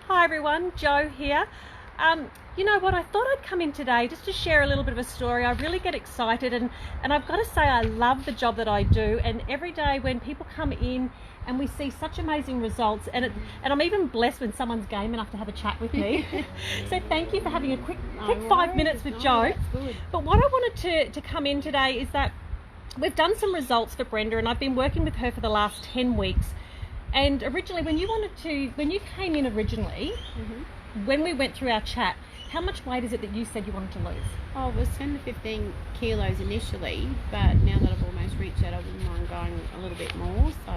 Hi everyone, Jo here. You know what, I thought I'd come in today just to share a little bit of a story. I really get excited and I've got to say I love the job that I do, and every day when people come in and we see such amazing results, and I'm even blessed when someone's game enough to have a chat with me. So thank you for having a quick 5 minutes with Jo. That's good. But what I wanted to come in today is that we've done some results for Brenda, and I've been working with her for the last 10 weeks. And originally, when you came in originally, when we went through our chat, how much weight is it that you said you wanted to lose? Oh, it was 10 to 15 kilos initially, but now that I've almost reached that, I wouldn't mind going a little bit more. So,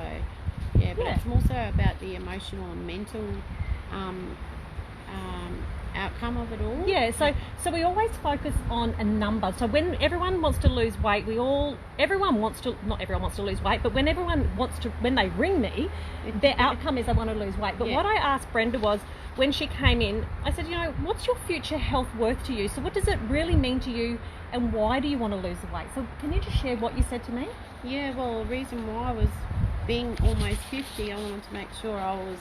yeah, but it's more so about the emotional and mental outcome of it all. Yeah, so we always focus on a number. So when everyone wants to lose weight, not everyone wants to lose weight, but when when they ring me, their outcome is they want to lose weight. But what I asked Brenda was, when she came in, I said, what's your future health worth to you? So what does it really mean to you, and why do you want to lose the weight? So can you just share what you said to me? Yeah, well, the reason why was being almost 50, I wanted to make sure I was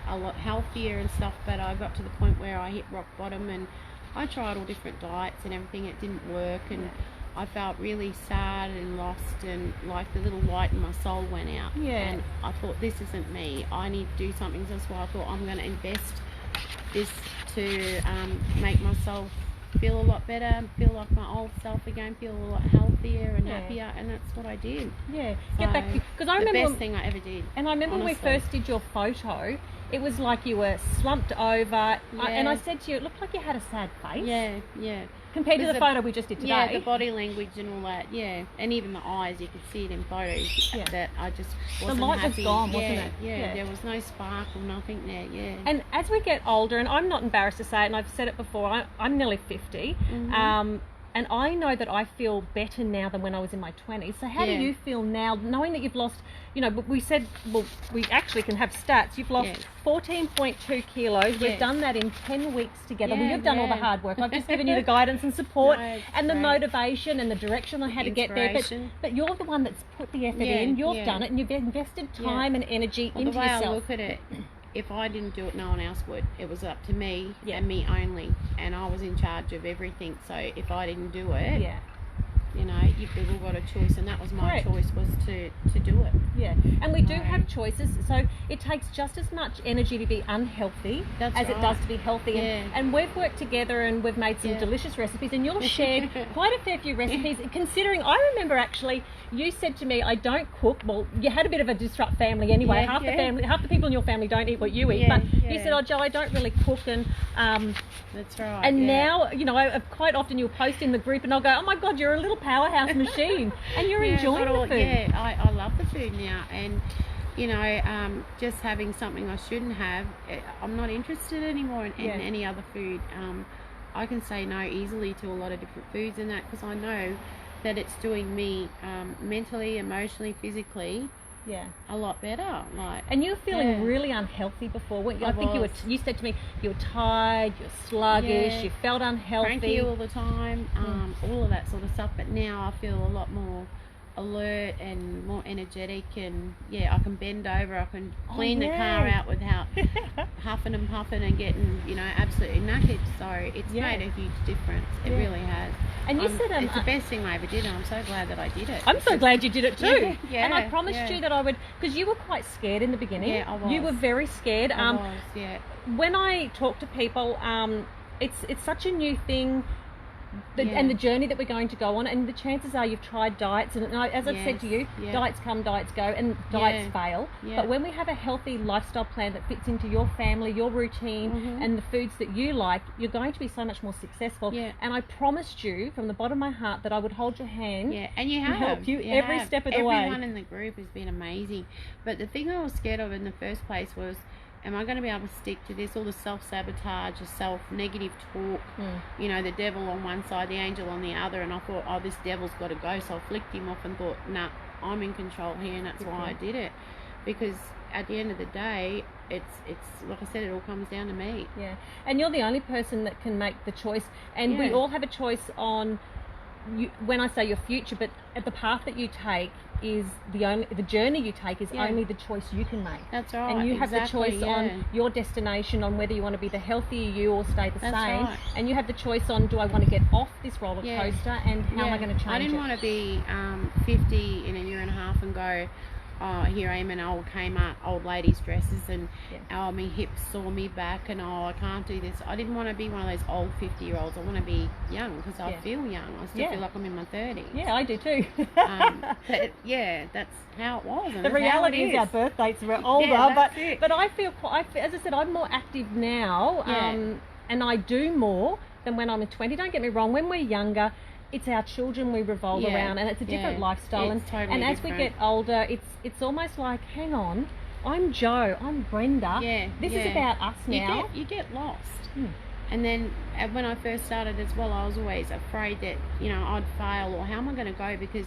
a lot healthier and stuff, but I got to the point where I hit rock bottom, and I tried all different diets and everything. It didn't work, and I felt really sad and lost, and like the little light in my soul went out. And I thought, this isn't me, I need to do something. So that's why I thought I'm going to invest this to make myself feel a lot better, feel like my old self again, feel a lot healthier and happier, and that's what I did. Yeah, so get back, because I remember the best thing I ever did. And I remember honestly, when we first did your photo, it was like you were slumped over, and I said to you, it looked like you had a sad face. Yeah. Compared to the photo we just did today. Yeah, the body language and all that, and even the eyes, you could see it in photos, that I just wasn't the light happy. was gone, wasn't it? Yeah, there was no sparkle, nothing there, And as we get older, and I'm not embarrassed to say it, and I've said it before, I'm nearly 50, and I know that I feel better now than when I was in my 20s. So how do you feel now, knowing that you've lost, we said, well, we actually can have stats. You've lost 14.2 kilos. We've done that in 10 weeks together. Well, you've done all the hard work. I've just given you the guidance and support and the motivation and the direction on how to get there. But you're the one that's put the effort in. You've done it, and you've invested time and energy into yourself. The way I look at it, if I didn't do it, no one else would. It was up to me and me only, and I was in charge of everything. So if I didn't do it, you've all got a choice, and that was my choice, was to do it. And we do have choices, so it takes just as much energy to be unhealthy as it does to be healthy. And we've worked together, and we've made some delicious recipes, and you've shared quite a fair few recipes. Considering, I remember actually you said to me, I don't cook. Well, you had a bit of a disrupt family anyway. Half the people in your family don't eat what you eat, but you said, oh Jo, I don't really cook, and that's right. And now, quite often you'll post in the group, and I'll go, oh my God, you're a little powerhouse machine, and you're enjoying the food. I love the food now, and just having something I shouldn't have, I'm not interested anymore in any other food. I can say no easily to a lot of different foods and that, because I know that it's doing me mentally, emotionally, physically a lot better. And you were feeling really unhealthy before, weren't you? I think you said to me you were tired, you're sluggish, you felt unhealthy, cranky all the time, all of that sort of stuff. But now I feel a lot more alert and more energetic, and I can bend over, I can clean the car out without huffing and puffing and getting absolutely knackered. So it's made a huge difference. It really has. And you said it's the best thing I ever did, and I'm so glad that I did it. I'm so glad you did it too. And I promised you that I would, because you were quite scared in the beginning. I was. You were very scared. I was. When I talk to people, it's such a new thing. And the journey that we're going to go on, and the chances are you've tried diets, and as I've said to you, diets come, diets go, and diets fail. But when we have a healthy lifestyle plan that fits into your family, your routine, and the foods that you like, you're going to be so much more successful. And I promised you from the bottom of my heart that I would hold your hand and you have. And help you every step of the way. Everyone in the group has been amazing. But the thing I was scared of in the first place was, am I going to be able to stick to this? All the self-sabotage, the self-negative talk, the devil on one side, the angel on the other. And I thought, oh, this devil's got to go. So I flicked him off and thought, nah, I'm in control here, and that's why I did it. Because at the end of the day, it's like I said, it all comes down to me. And you're the only person that can make the choice. And we all have a choice on, when I say your future, but at the path that you take. is the journey you take is only the choice you can make. That's right. And you have the choice yeah. on your destination, on whether you want to be the healthier you or stay the That's same. right. And you have the choice on, do I want to get off this roller coaster and how am I going to change it? I didn't want to be 50 in a year and a half and go, oh, here I am in old Kmart, old ladies' dresses, and oh, my hips saw me back, and oh, I can't do this. I didn't want to be one of those old 50-year-olds. I want to be young because I feel young. I still feel like I'm in my 30s. Yeah, I do too. But that's how it was. And the reality is our birth dates were older, but I feel as I said, I'm more active now, and I do more than when I'm 20. Don't get me wrong. When we're younger, it's our children we revolve around, and it's a different lifestyle. It's totally and as different. we get older, it's almost like, hang on, I'm Joe, I'm Brenda. This is about us now. You get lost. And then when I first started as well, I was always afraid that I'd fail, or how am I going to go, because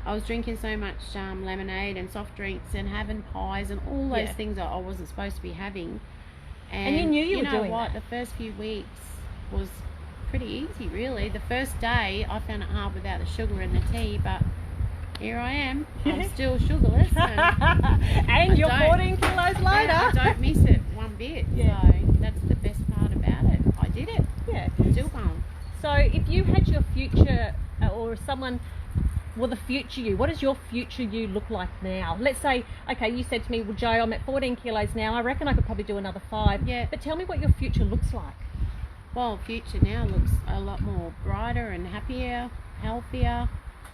I was drinking so much lemonade and soft drinks and having pies and all those things that I wasn't supposed to be having. And you knew you were doing what? that. The first few weeks was pretty easy, really. The first day I found it hard without the sugar and the tea, but here I am. I'm still sugarless, and you're 14 kilos later. I don't miss it one bit. So that's the best part about it. I did it. Still going. So if you had your future, or someone, well, the future you, what does your future you look like now? Let's say, okay, you said to me, well, Joe, I'm at 14 kilos now, I reckon I could probably do another 5. But tell me what your future looks like. Well, future now looks a lot more brighter and happier, healthier,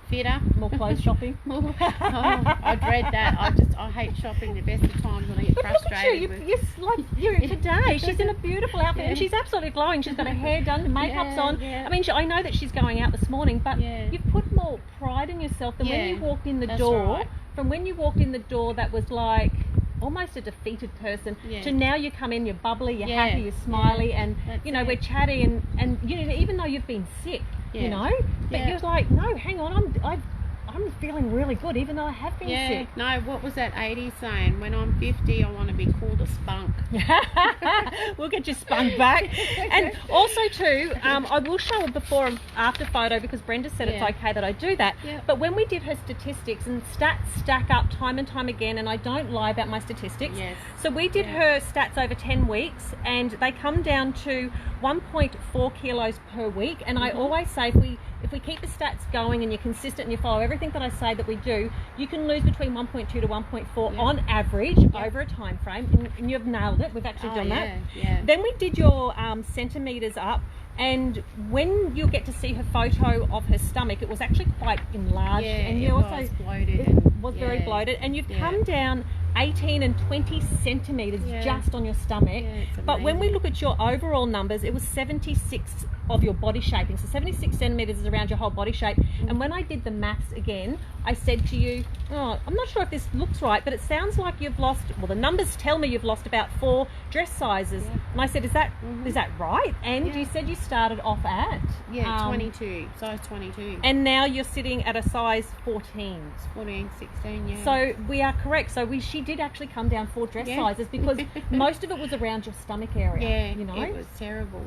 fitter. More clothes shopping. I dread that. I hate shopping the best of times when I get frustrated. Look at you today. She's in a beautiful outfit and she's absolutely glowing. She's got her hair done, makeup's on. I mean, I know that she's going out this morning, but you've put more pride in yourself than when you walked in the door. Right. From when you walked in the door, that was like almost a defeated person, to now you come in, you're bubbly, you're happy, you're smiley, and we're chatty, and even though you've been sick, but you're like, no, hang on, I'm feeling really good even though I have been sick. No, what was that 80s saying? When I'm 50, I want to be called a spunk. We'll get your spunk back. And also too, I will show a before and after photo because Brenda said it's okay that I do that. But when we did her statistics, and stats stack up time and time again, and I don't lie about my statistics. So we did her stats over 10 weeks and they come down to 1.4 kilos per week. And I always say if we keep the stats going and you're consistent and you follow everything that I say that we do, you can lose between 1.2 to 1.4 on average over a time frame, and you've nailed it. We've actually done that. Then we did your centimeters up, and when you get to see her photo of her stomach, it was actually quite enlarged, and you also bloated. It was very bloated, and you've come down 18 and 20 centimeters just on your stomach. But when we look at your overall numbers, it was 76 of your body shaping. So 76 centimeters is around your whole body shape. And when I did the maths again, I said to you, oh, I'm not sure if this looks right, but it sounds like you've lost, well, the numbers tell me you've lost about 4 dress sizes. And I said, is that right? And you said you started off at 22, size 22. And now you're sitting at a size 14. 14, 16, So we are correct. So she did actually come down 4 dress sizes because most of it was around your stomach area. It was terrible.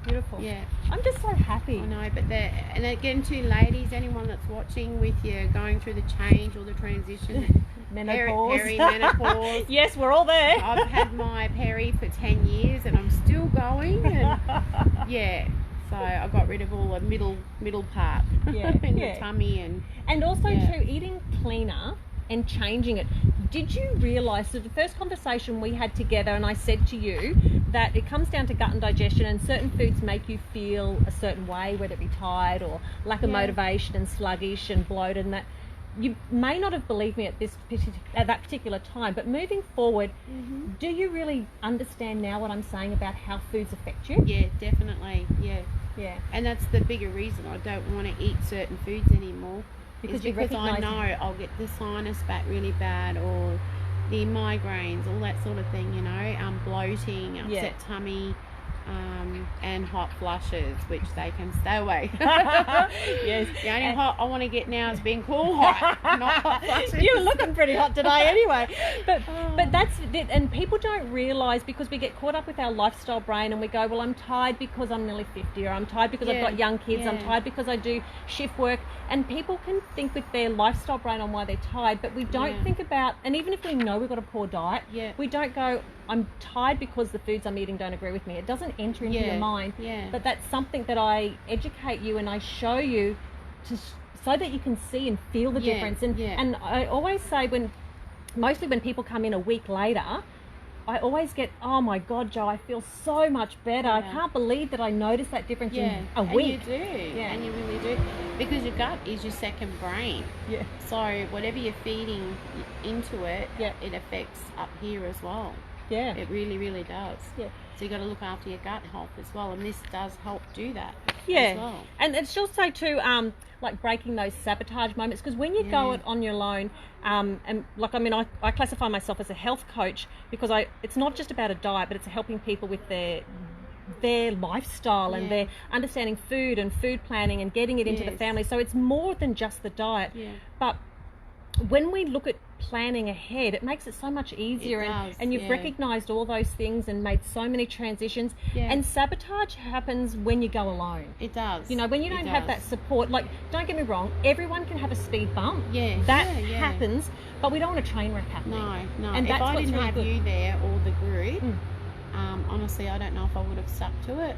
Beautiful. Yeah, I'm just so happy. I know, but and again, to ladies, anyone that's watching with you going through the change or the transition, menopause, perimenopause. Yes, we're all there. I've had my peri for 10 years and I'm still going. And so I got rid of all the middle part in the tummy and also too, eating cleaner and changing it. Did you realise that the first conversation we had together, and I said to you that it comes down to gut and digestion, and certain foods make you feel a certain way, whether it be tired or lack of motivation and sluggish and bloated, and that you may not have believed me at that particular time, but moving forward, do you really understand now what I'm saying about how foods affect you? Yeah, definitely. Yeah. And that's the bigger reason I don't want to eat certain foods anymore. Because I know I'll get the sinus back really bad, or the migraines, all that sort of thing, bloating, upset tummy, and hot flushes, which they can stay away. Yes. The only hot I want to get now is being cool hot, not hot flushes. You're looking pretty hot today anyway. But that's it. And people don't realise, because we get caught up with our lifestyle brain and we go, well, I'm tired because I'm nearly 50, or I'm tired because I've got young kids, I'm tired because I do shift work. And people can think with their lifestyle brain on why they're tired, but we don't think about, and even if we know we've got a poor diet, we don't go, I'm tired because the foods I'm eating don't agree with me. It doesn't enter into your mind. But that's something that I educate you and I show you so that you can see and feel the difference. And I always say, mostly when people come in a week later, I always get, oh my God, Jo, I feel so much better. I can't believe that I noticed that difference in a week. And you do. And you really do. Because your gut is your second brain. So whatever you're feeding into it, it affects up here as well. It really, really does. So you got to look after your gut health as well, and this does help do that as well. And it's also too like breaking those sabotage moments, because when you go it on your own, and like, I mean, I classify myself as a health coach, because it's not just about a diet, but it's helping people with their lifestyle and their understanding food and food planning and getting it into the family. So it's more than just the diet. But when we look at planning ahead, it makes it so much easier. And you've recognized all those things and made so many transitions. And sabotage happens when you go alone. It does. You know, when you don't have that support. Like, don't get me wrong, everyone can have a speed bump. That happens, but we don't want a train wreck happening. No. And if that's I didn't really have good. you there or the group, honestly, I don't know if I would have stuck to it.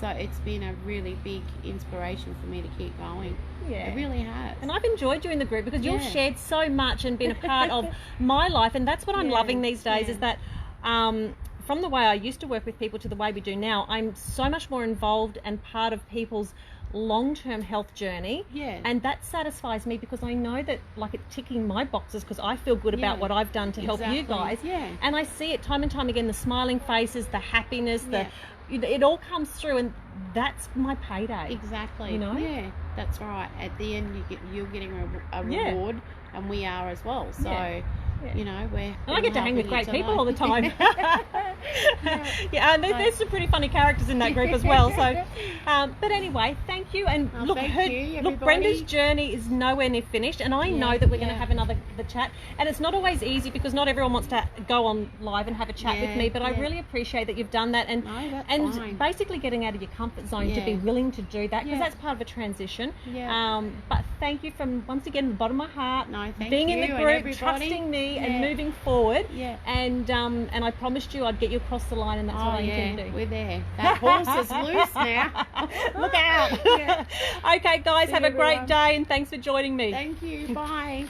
So it's been a really big inspiration for me to keep going. It really has. And I've enjoyed you in the group, because you've shared so much and been a part of my life, and that's what I'm loving these days, is that from the way I used to work with people to the way we do now, I'm so much more involved and part of people's long-term health journey. And that satisfies me, because I know that, like, it's ticking my boxes, because I feel good about what I've done to help you guys. And I see it time and time again, the smiling faces, the happiness, it all comes through, and that's my payday. Exactly. You know? That's right. At the end, you're getting a reward, and we are as well. So you know, and I get to hang with great people all the time. And there's some pretty funny characters in that group as well. So, but anyway, thank you. And look, Brenda's journey is nowhere near finished, and I know that we're going to have the chat. And it's not always easy, because not everyone wants to go on live and have a chat with me. But I really appreciate that you've done that, and basically getting out of your comfort zone to be willing to do that, because that's part of a transition. But thank you from, once again, the bottom of my heart, being in the group, trusting me, and moving forward. And I promised you I'd get you across the line, and that's what I intend to do. We're there. That horse is loose now. Look out. Okay, guys, have a great day, and thanks for joining me. Thank you. Bye.